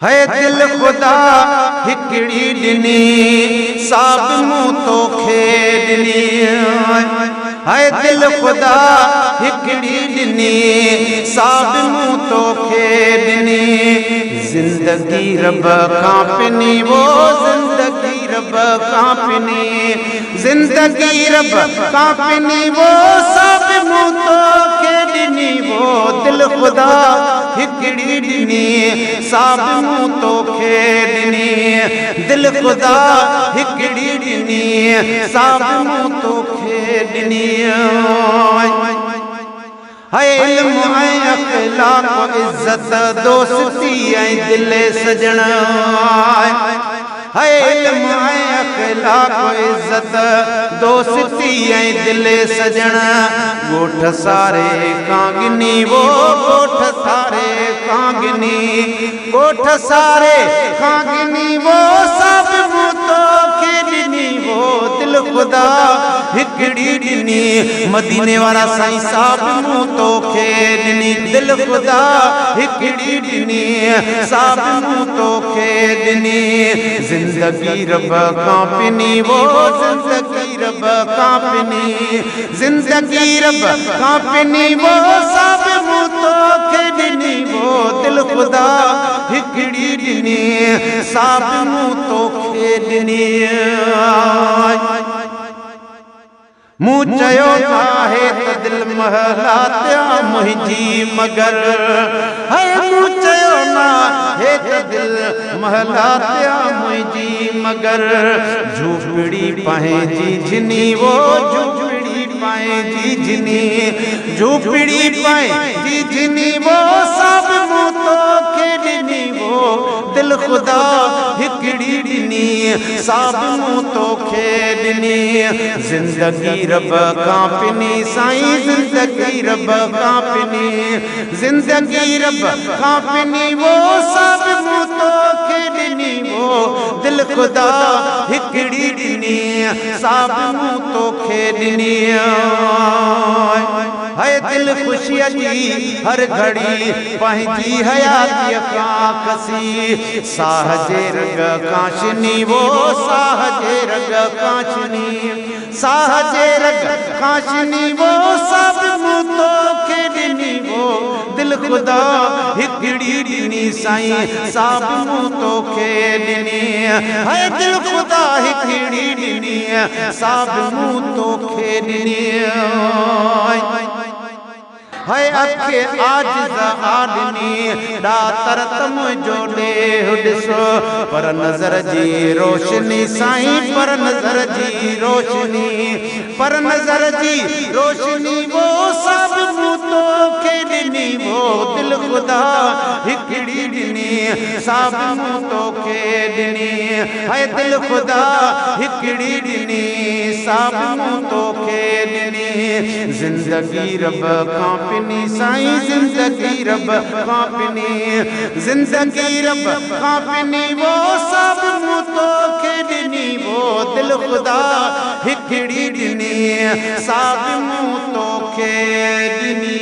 है दिल खुदा हिकड़ी दिनी साब मुँह तोखे दिनी है दिल खुदा हिकड़ी दिनी साब मुँह तोखे दिनी जिंदगी रब कांपनी वो जिंदगी रब कांपनी जिंदगी रब कांपनी वो साब मुँह तोखे दिनी वो दिल खुदा हिकड़ी दिनी साब मुँह तोखे दिनी दिल खुदा हिकड़ी दिनी साब मुँह तोखे दिनी है इल्म है अखलाक इज्जत दोस्ती है दिल सजन है इल्म है अखलाक इज्जत दोस्ती है दिल सजन गोठ सारे कांगनी वो गोठ सारे कांगनी गोठ सारे कांगनी वो सब मुँह तोखे दिनी वो दिल खुदा हिकड़ी दिनी मदीने वाला साईं साहब मुँह तोखे दिनी दिल खुदा हिकड़ी दिनी साहब मुँह तोखे दिनी जिंदगी रब कांपनी वो जिंदगी रब कांपनी जिंदगी रब कांपनी वो सब मुँह तोखे दिनी वो दिल खुदा हिकड़ी दिनी साहब मुँह तोखे दिनी मूं चयो आहे त दिल महलात्या मुंहिंजी मगर है मूं चयो आहे त दिल महलात्या मुंहिंजी मगर झूपड़ी पंहिंजी जिनी वो झूपड़ी पंहिंजी जिनी झूपड़ी पंहिंजी जिनी वो सब मुँह तोखे दिनी वो दिल खुदा हिकड़ी दिनी साब मुँह तोखे दिनी जिंदगी रब कांपनी साईं जिंदगी रब कांपनी जिंदगी रब कांपनी वो सब मुँह तोखे दिनी वो दिल खुदा हिकड़ी दिनी साब मुँह तोखे दिनी है दिल खुशी जी हर घड़ी पंहिंजी हयाती काकसी साह जे रग काशनी वो साह जे रग काशनी साह जे रग काशनी वो सब मुँह तोखे दिनी वो दिल खुदा हिकड़ी दिनी साईं साब मुँह तोखे दिनी है दिल खुदा हिकड़ी दिनी साब मुँह तोखे दिनी है अखे आजिज़ आदमी दातर तम जोड़े हुडसो पर नजर जी रोशनी साईं पर नजर जी रोशनी पर नजर जी रोशनी वो सब मुँह तोखे दिनी वो दिल खुदा हिकड़ी दिनी साब मुँह तोखे दिनी है दिल खुदा हिकड़ी दिनी साब मुँह तोखे दिनी जिंदगी रब कांपनी साईं जिंदगी रब कांपनी जिंदगी रब कांपनी वो सब मुँह तोखे दिनी वो दिल खुदा हिकड़ी दिनी साब मुँह तोखे दिनी